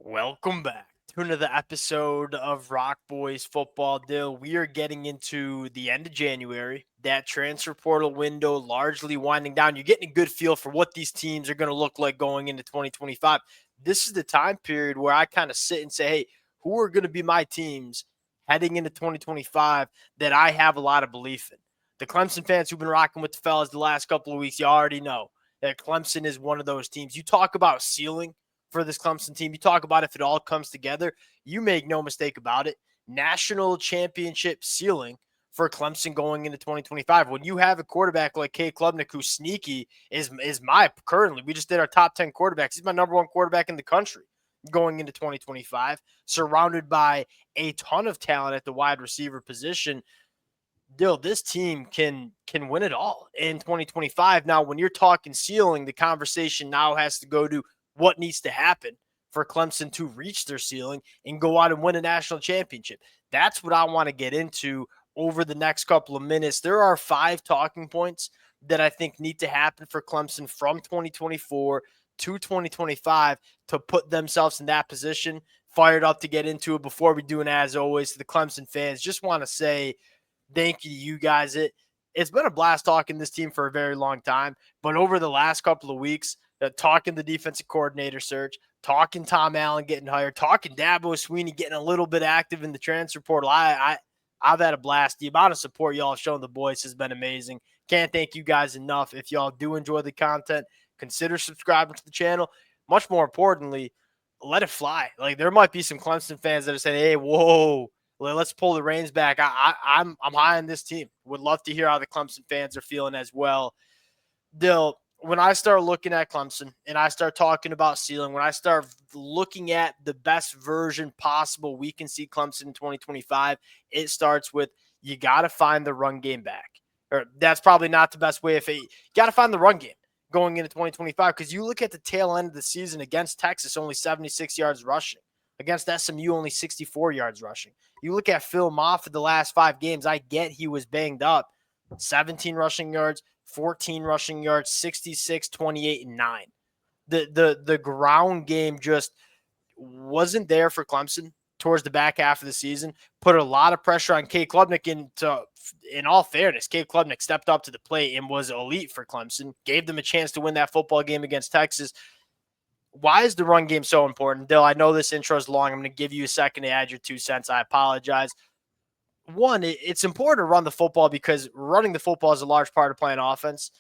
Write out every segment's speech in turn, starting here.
Welcome back to another episode of Rock Boys Football. Dill, we are getting into the end of January. That transfer portal window largely winding down. You're getting a good feel for what these teams are going to look like going into 2025. This is the time period where I kind of sit and say, hey, who are going to be my teams heading into 2025 that I have a lot of belief in? The Clemson fans who've been rocking with the fellas the last couple of weeks, you already know that Clemson is one of those teams. You talk about ceiling for this Clemson team. You talk about if it all comes together, you make no mistake about it. National championship ceiling for Clemson going into 2025. When you have a quarterback like Cade Klubnik, who's sneaky, is my currently. We just did our top 10 quarterbacks. He's my number one quarterback in the country going into 2025, surrounded by a ton of talent at the wide receiver position. Dill, this team can win it all in 2025. Now, when you're talking ceiling, the conversation now has to go to what needs to happen for Clemson to reach their ceiling and go out and win a national championship. That's what I want to get into over the next couple of minutes. There are 5 talking points that I think need to happen for Clemson from 2024 to 2025 to put themselves in that position. Fired up to get into it. Before we do, and as always, to the Clemson fans, just want to say thank you to you guys. It's been a blast talking this team for a very long time, but over the last couple of weeks, talking the defensive coordinator search, talking Tom Allen getting hired, talking Dabo Swinney getting a little bit active in the transfer portal. I've had a blast. The amount of support y'all have shown the boys has been amazing. Can't thank you guys enough. If y'all do enjoy the content, consider subscribing to the channel. Much more importantly, let it fly. Like, there might be some Clemson fans that are saying, hey, whoa, let's pull the reins back. I'm high on this team. Would love to hear how the Clemson fans are feeling as well. Dill, when I start looking at Clemson and I start talking about ceiling, when I start looking at the best version possible we can see Clemson in 2025, it starts with you got to find the run game back. Or that's probably not the best way. You got to find the run game going into 2025, because you look at the tail end of the season against Texas, only 76 yards rushing. Against SMU, only 64 yards rushing. You look at Phil Moffitt the last 5 games, I get he was banged up. 17 rushing yards, 14 rushing yards, 66, 28, and 9. The ground game just wasn't there for Clemson towards the back half of the season. Put a lot of pressure on Cade Klubnik. In all fairness, Cade Klubnik stepped up to the plate and was elite for Clemson. Gave them a chance to win that football game against Texas. Why is the run game so important? Dill, I know this intro is long. I'm going to give you a second to add your 2 cents. I apologize. One, it's important to run the football because running the football is a large part of playing offense.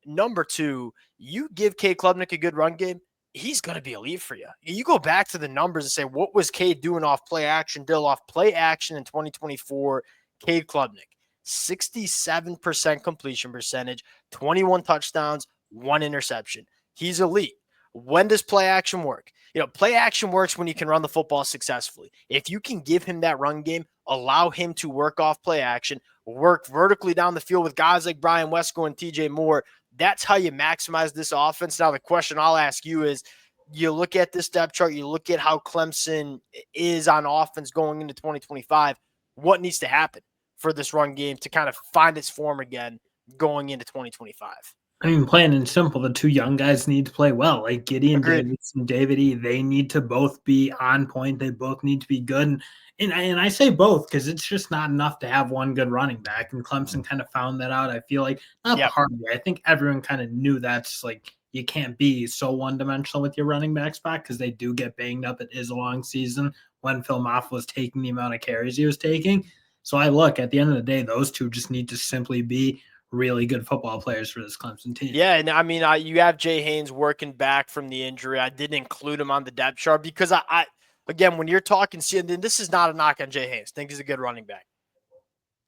Number 2, you give Cade Klubnik a good run game, he's going to be elite for you. You go back to the numbers and say, what was Cade doing off play action? Dill, off play action in 2024, Cade Klubnik, 67% completion percentage, 21 touchdowns, 1 interception. He's elite. When does play action work? Play action works when you can run the football successfully. If you can give him that run game, allow him to work off play action, work vertically down the field with guys like Brian Wesco and TJ Moore, that's how you maximize this offense. Now, the question I'll ask you is, you look at this depth chart, you look at how Clemson is on offense going into 2025, what needs to happen for this run game to kind of find its form again going into 2025? I mean, plain and simple, the 2 young guys need to play well. Like Gideon Davis and David E., they need to both be on point. They both need to be good. And I say both because it's just not enough to have one good running back. And Clemson kind of found that out. I feel like not the hard way. I think everyone kind of knew that's like you can't be so one-dimensional with your running back spot because they do get banged up. It is a long season when Phil Moffitt was taking the amount of carries he was taking. So I look, at the end of the day, those 2 just need to simply be really good football players for this Clemson team. Yeah, and I mean, you have Jay Haynes working back from the injury. I didn't include him on the depth chart because I again, when you're talking, and this is not a knock on Jay Haynes. I think he's a good running back.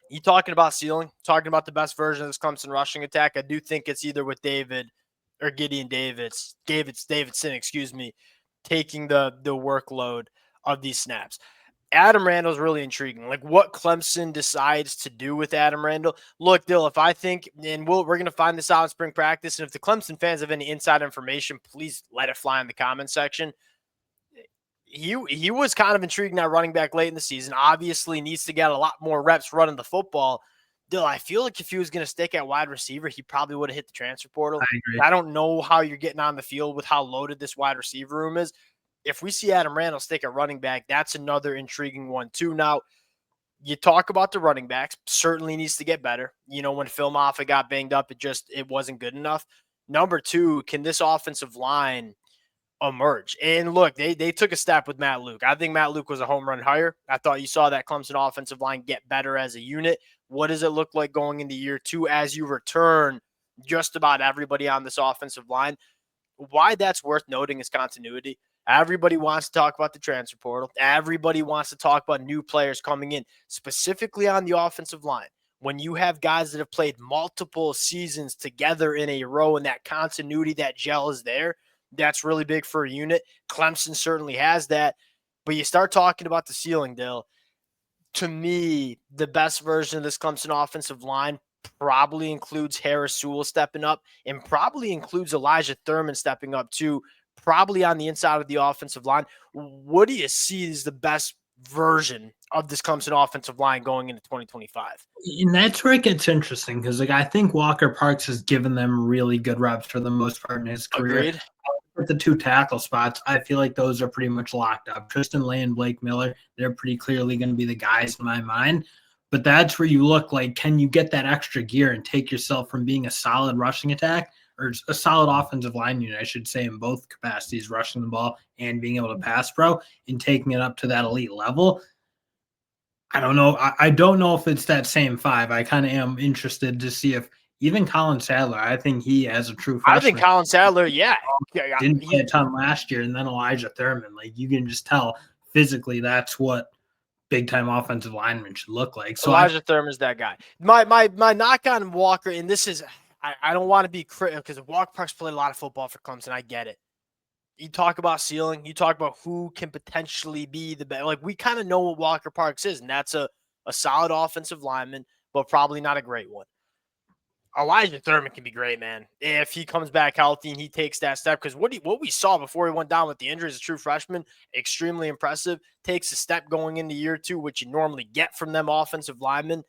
You talking about ceiling, talking about the best version of this Clemson rushing attack. I do think it's either with David or Gideon Davidson, taking the workload of these snaps. Adam Randall's really intriguing. Like, what Clemson decides to do with Adam Randall. Look, Dill, if I think, and we're going to find this out in spring practice, and if the Clemson fans have any inside information, please let it fly in the comments section. He was kind of intriguing at running back late in the season. Obviously needs to get a lot more reps running the football. Dill, I feel like if he was going to stick at wide receiver, he probably would have hit the transfer portal. I agree. I don't know how you're getting on the field with how loaded this wide receiver room is. if we see Adam Randall stick at running back, that's another intriguing one too. Now, you talk about the running backs, certainly needs to get better. When Phil Moffitt got banged up, it wasn't good enough. Number two, can this offensive line emerge? And look, they took a step with Matt Luke. I think Matt Luke was a home run hire. I thought you saw that Clemson offensive line get better as a unit. What does it look like going into year two as you return just about everybody on this offensive line? Why that's worth noting is continuity. Everybody wants to talk about the transfer portal. Everybody wants to talk about new players coming in, specifically on the offensive line. When you have guys that have played multiple seasons together in a row and that continuity, that gel is there, that's really big for a unit. Clemson certainly has that. But you start talking about the ceiling, Dill. To me, the best version of this Clemson offensive line probably includes Harris Sewell stepping up and probably includes Elijah Thurman stepping up too, probably on the inside of the offensive line. What do you see as the best version of this Clemson offensive line going into 2025? And that's where it gets interesting because, I think Walker Parks has given them really good reps for the most part in his career. Agreed. With the two tackle spots, I feel like those are pretty much locked up. Tristan Lay and Blake Miller, they're pretty clearly going to be the guys in my mind. But that's where you look like, can you get that extra gear and take yourself from being a solid rushing attack or a solid offensive line unit, I should say, in both capacities, rushing the ball and being able to pass pro, and taking it up to that elite level? I don't know. I don't know if it's that same five. I kind of am interested to see if even Colin Sadler, I think he, as a true freshman, I think Colin Sadler, didn't play a ton last year, and then Elijah Thurman. Like, you can just tell physically that's what big time offensive linemen should look like. So Elijah Thurman's that guy. My knock on Walker, and this is I don't want to be critical because Walker Parks played a lot of football for Clemson. I get it. You talk about ceiling. You talk about who can potentially be the best. Like, we kind of know what Walker Parks is, and that's a solid offensive lineman, but probably not a great one. Elijah Thurman can be great, man, if he comes back healthy and he takes that step. Because what we saw before he went down with the injury as a true freshman, extremely impressive. Takes a step going into year two, which you normally get from them offensive linemen.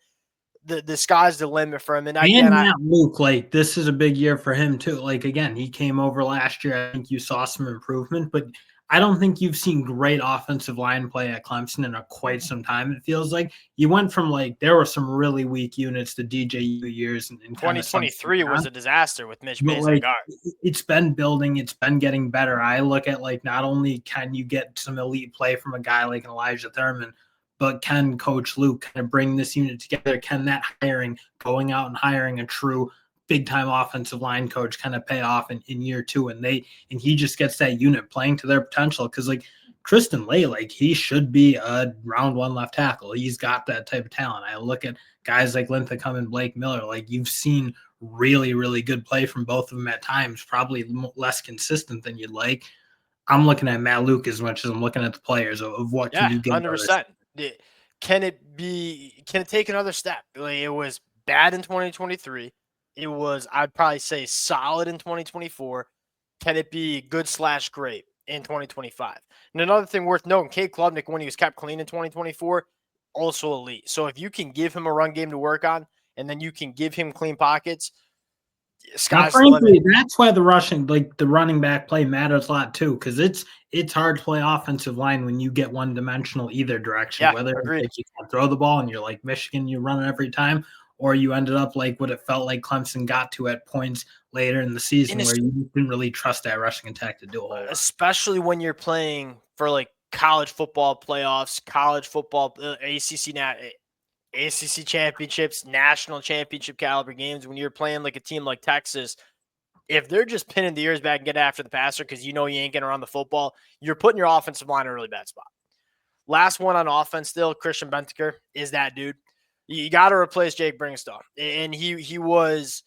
The sky's the limit for him. And again, Matt Luke, like, this is a big year for him too. Like, again, he came over last year. I think you saw some improvement, but I don't think you've seen great offensive line play at Clemson in quite some time. It feels like you went from, like, there were some really weak units the DJU years, and 2023 was a disaster with Mitch Bates like, guard. It's been building, it's been getting better. I look at, like, not only can you get some elite play from a guy like Elijah Thurman, but can Coach Luke kind of bring this unit together? Can that going out and hiring a true big-time offensive line coach kind of pay off in year two? And he just gets that unit playing to their potential. Because, like, Tristan Lay, like, he should be a round one left tackle. He's got that type of talent. I look at guys like Linthicum and Blake Miller. Like, you've seen really, really good play from both of them at times, probably less consistent than you'd like. I'm looking at Matt Luke as much as I'm looking at the players of what can you get. 100%. Can it take another step? Like, it was bad in 2023. It was, I'd probably say, solid in 2024. Can it be good/great in 2025? And another thing worth noting, Cade Klubnik, when he was kept clean in 2024, also elite. So if you can give him a run game to work on, and then you can give him clean pockets, sky's the limit. That's why the running back play matters a lot too, because it's hard to play offensive line when you get one dimensional either direction. Yeah, whether agreed. you can't throw the ball and you're like Michigan, you run it every time, or you ended up like what it felt like Clemson got to at points later in the season where you didn't really trust that rushing attack to do a whole lot. Especially when you're playing for, like, college football playoffs, college football, ACC championships, national championship caliber games. When you're playing like a team like Texas, if they're just pinning the ears back and get after the passer because you ain't getting around the football, you're putting your offensive line in a really bad spot. Last one on offense still, Christian Bentaker is that dude. You got to replace Jake Bringstar. And he was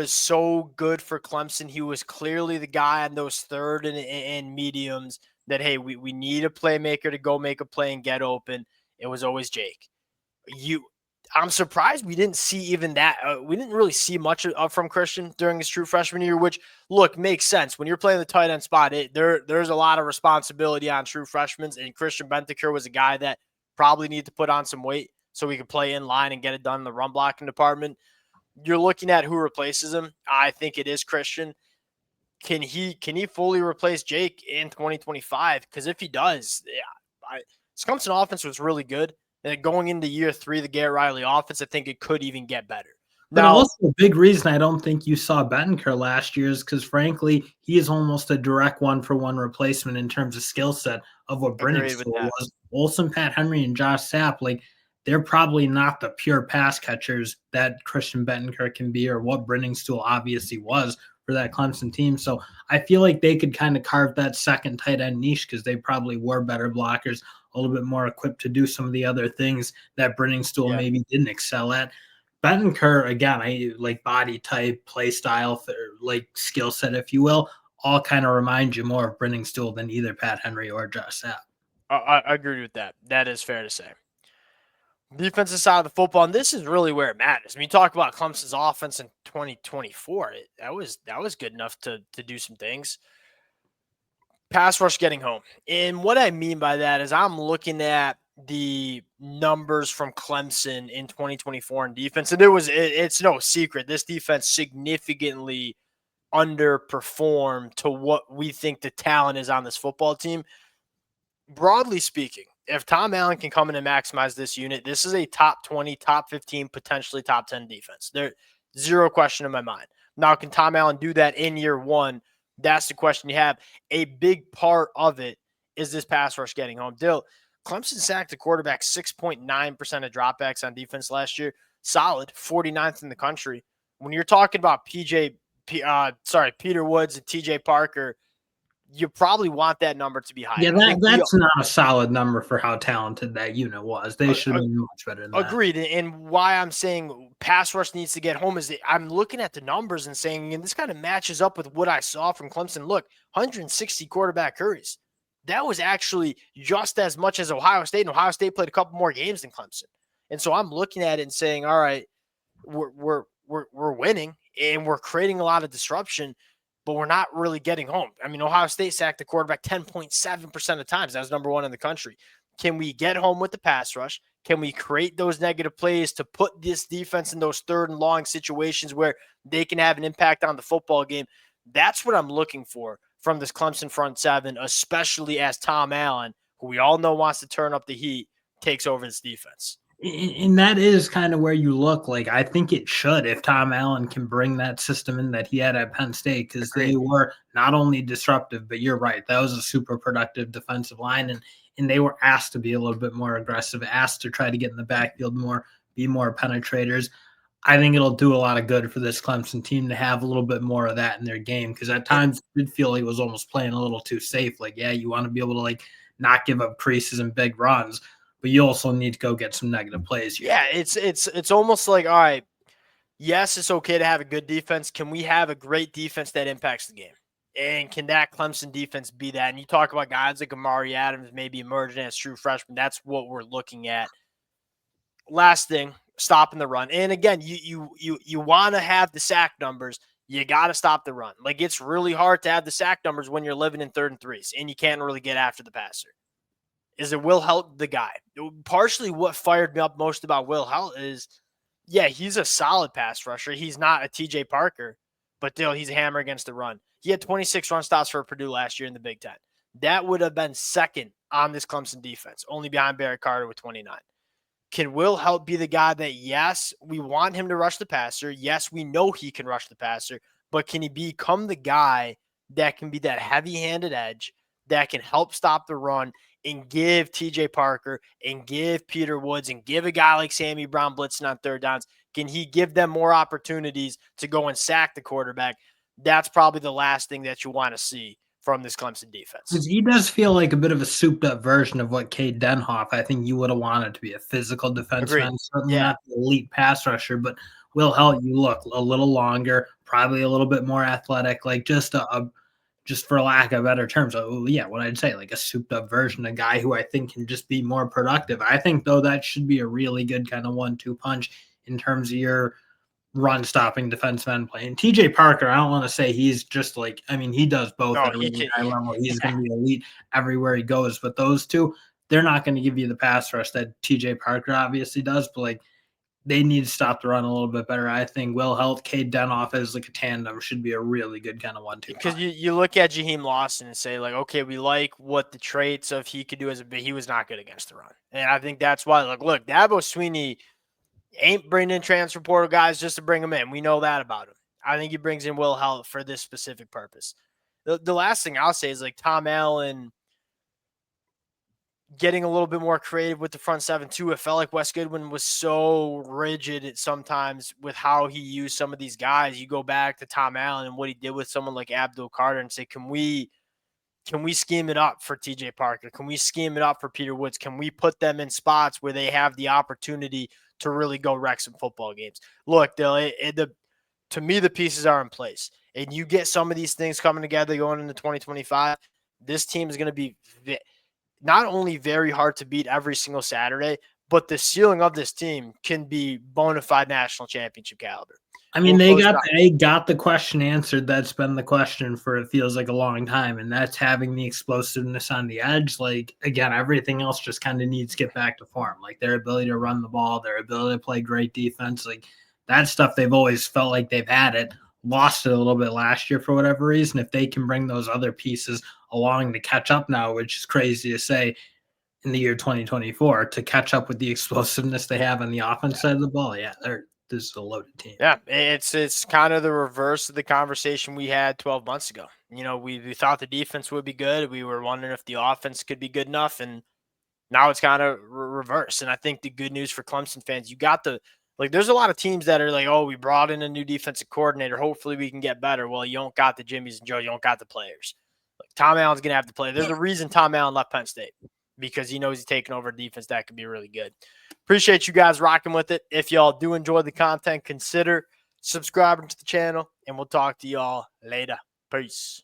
so good for Clemson. He was clearly the guy on those third and mediums that, hey, we need a playmaker to go make a play and get open. It was always Jake. I'm surprised we didn't see even that. We didn't really see much from Christian during his true freshman year, which, look, makes sense. When you're playing the tight end spot, there's a lot of responsibility on true freshmen, and Christian Bentaker was a guy that probably needed to put on some weight so he could play in line and get it done in the run blocking department. You're looking at who replaces him. I think it is Christian. can he fully replace Jake in 2025? Because if he does, yeah, this Clemson offense was really good. And going into year 3, the Garrett Riley offense, I think it could even get better. But Now, also a big reason I don't think you saw Bettenker last year is because, frankly, he is almost a direct one-for-one replacement in terms of skill set of what agreed with Brenningstool that. was. Olsen, Pat Henry, and Josh Sapp, like, they're probably not the pure pass catchers that Christian Bettenker can be or what Brenningstool obviously was for that Clemson team. So I feel like they could kind of carve that second tight end niche because they probably were better blockers, a little bit more equipped to do some of the other things that Brenningstool Yeah. maybe didn't excel at. Bettenker, again, I like body type, play style, like skill set, if you will, all kind of remind you more of Brenningstool than either Pat Henry or Josh Sapp. I agree with that. That is fair to say. Defensive side of the football, and this is really where it matters. I mean, you talk about Clemson's offense in 2024. That was good enough to do some things. Pass rush getting home. And what I mean by that is I'm looking at the numbers from Clemson in 2024 in defense. And it's no secret. This defense significantly underperformed to what we think the talent is on this football team. Broadly speaking, if Tom Allen can come in and maximize this unit, this is a top 20, top 15, potentially top 10 defense. There, zero question in my mind. Now, can Tom Allen do that in year 1? That's the question you have. A big part of it is this pass rush getting home. Dill, Clemson sacked the quarterback 6.9% of dropbacks on defense last year. Solid, 49th in the country. When you're talking about Peter Woods and TJ Parker, you probably want that number to be higher. Yeah, that's not a solid number for how talented that unit was. They should have been much better than that. Agreed. And why I'm saying pass rush needs to get home is that I'm looking at the numbers and saying, and this kind of matches up with what I saw from Clemson. Look, 160 quarterback hurries. That was actually just as much as Ohio State, and Ohio State played a couple more games than Clemson. And so I'm looking at it and saying, all right, we're winning and we're creating a lot of disruption, but we're not really getting home. I mean, Ohio State sacked the quarterback 10.7% of times. That was number 1 in the country. Can we get home with the pass rush? Can we create those negative plays to put this defense in those third and long situations where they can have an impact on the football game? That's what I'm looking for from this Clemson front seven, especially as Tom Allen, who we all know wants to turn up the heat, takes over this defense. And that is kind of where you look. Like, I think it should if Tom Allen can bring that system in that he had at Penn State, because they were not only disruptive, but you're right, that was a super productive defensive line, and they were asked to be a little bit more aggressive, asked to try to get in the backfield more, be more penetrators. I think it'll do a lot of good for this Clemson team to have a little bit more of that in their game, because at times it did feel he was almost playing a little too safe. Like, yeah, you want to be able to like not give up creases and big runs, but you also need to go get some negative plays. Yeah, it's almost like, all right, yes, it's okay to have a good defense. Can we have a great defense that impacts the game? And can that Clemson defense be that? And you talk about guys like Amari Adams maybe emerging as true freshmen. That's what we're looking at. Last thing, stopping the run. And again, you want to have the sack numbers. You got to stop the run. Like, it's really hard to have the sack numbers when you're living in 3rd and 3s and you can't really get after the passer. Is it Will Helt the guy? Partially what fired me up most about Will Helt is, yeah, he's a solid pass rusher. He's not a TJ Parker, but still, he's a hammer against the run. He had 26 run stops for Purdue last year in the Big Ten. That would have been second on this Clemson defense, only behind Barrett Carter with 29. Can Will Helt be the guy that, yes, we want him to rush the passer. Yes, we know he can rush the passer, but can he become the guy that can be that heavy-handed edge that can help stop the run and give TJ Parker and give Peter Woods and give a guy like Sammy Brown blitzing on 3rd downs? Can he give them more opportunities to go and sack the quarterback? That's probably the last thing that you want to see from this Clemson defense. He does feel like a bit of a souped-up version of what Cade Denhoff, I think you would have wanted to be, a physical defenseman, certainly not the elite pass rusher, but Will Helt, you look a little longer, probably a little bit more athletic, like just just for lack of better terms, what I'd say, like a souped-up version, a guy who I think can just be more productive. I think, though, that should be a really good kind of 1-2 punch in terms of your run-stopping defenseman play. And TJ Parker, I don't want to say he's just like, I mean, he does both at a really high level. He's going to be elite everywhere he goes. But those two, they're not going to give you the pass rush that TJ Parker obviously does. But like, they need to stop the run a little bit better. I think Will Held, Cade Denoff as like a tandem should be a really good kind of 1-2 Because punch. you look at Jaheim Lawson and say, like, okay, we like what the traits of he could do as a big. He was not good against the run. And I think that's why, like, look, Dabo Swinney ain't bringing in transfer portal guys just to bring them in. We know that about him. I think he brings in Will Held for this specific purpose. The last thing I'll say is, like, Tom Allen getting a little bit more creative with the front seven too. It felt like Wes Goodwin was so rigid sometimes with how he used some of these guys. You go back to Tom Allen and what he did with someone like Abdul Carter and say, can we scheme it up for TJ Parker? Can we scheme it up for Peter Woods? Can we put them in spots where they have the opportunity to really go wreck some football games? Look, to me, the pieces are in place. And you get some of these things coming together going into 2025, this team is going to be not only very hard to beat every single Saturday, but the ceiling of this team can be bona fide national championship caliber. I mean, they got the question answered. That's been the question for it feels like a long time, and that's having the explosiveness on the edge. Like, again, everything else just kind of needs to get back to form. Like their ability to run the ball, their ability to play great defense, like that stuff they've always felt like they've had it. Lost it a little bit last year for whatever reason. If they can bring those other pieces along to catch up now, which is crazy to say in the year 2024, to catch up with the explosiveness they have on the offense side of the ball, this is a loaded team. Yeah, it's kind of the reverse of the conversation we had 12 months ago. You know, we thought the defense would be good. We were wondering if the offense could be good enough, and now it's kind of reverse. And I think the good news for Clemson fans, you got there's a lot of teams that are like, oh, we brought in a new defensive coordinator. Hopefully we can get better. Well, you don't got the Jimmies and Joe. You don't got the players. Like Tom Allen's going to have to play. There's a reason Tom Allen left Penn State, because he knows he's taking over a defense that could be really good. Appreciate you guys rocking with it. If y'all do enjoy the content, consider subscribing to the channel, and we'll talk to y'all later. Peace.